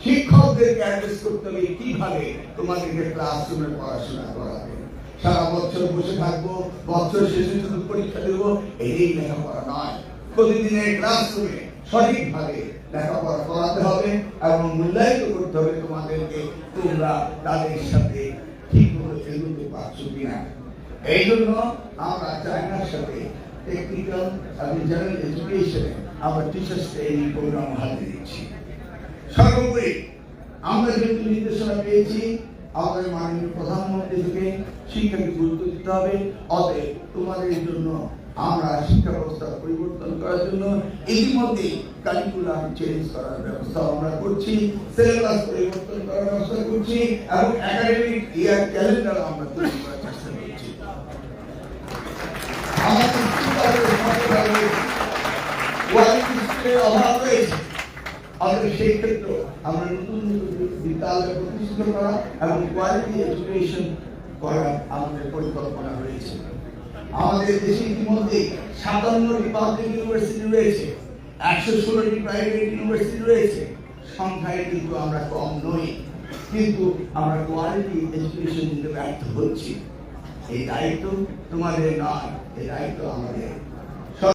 শিক্ষকদেরকে অ্যাড্রেস করতে হবে কিভাবে তোমাদেরকে ক্লাসরুমে পড়াশোনা করাবে। সারা বছর বসে থাকবো, বছর শেষে শুধু পরীক্ষা দেবো, এই লেখাপড়া নয়। প্রতিদিনের ক্লাসরুমে সঠিকভাবে লেখাপড়া করাতে হবে এবং মূল্যায়িত করতে হবে তোমাদেরকে, তোমরা তাদের সাথে ঠিক করে এগোতে পারছো কিনা। এই জন্য আমরা চায়নার সাথে টেকনিক্যাল এবং জেনারেল এডুকেশনে আমরা টিচার্স ট্রেনিং প্রোগ্রাম হাতে দিচ্ছি। সর্বোপরি আমরা যেহেতু নির্দেশনা পেয়েছি আমাদের মাননীয় প্রধানমন্ত্রী থেকে শিক্ষাকে গুরুত্ব দিতে হবে, অতএব তোমাদের জন্য আমরা শিক্ষা ব্যবস্থা পরিবর্তন করার জন্য ইতিমধ্যে কারিকুলাম চেঞ্জ করার ব্যবস্থা আমরা করছি, সিলেবাস পরিবর্তন করার ব্যবস্থা করছি এবং একাডেমিক ইয়ার ক্যালেন্ডার আমরা তৈরি করার চেষ্টা করছি। আমাদের কোয়ালিটির অভাব রয়েছে, আমাদের সেই ক্ষেত্রে আমরা নতুন বিদ্যালয় প্রতিষ্ঠিত করা এবং কোয়ালিটি এডুকেশন করার আমাদের পরিকল্পনা রয়েছে। আমাদের দেশে ইতিমধ্যে 57টি পাবলিক ইউনিভার্সিটি রয়েছে, 116টি প্রাইভেট ইউনিভার্সিটি রয়েছে। সংখ্যায় কিন্তু আমরা কম নই, কিন্তু আমরা কোয়ালিটি এডুকেশন দিতে ব্যর্থ হচ্ছি। এই দায়িত্ব তোমাদের নয়, এই দায়িত্ব আমাদের।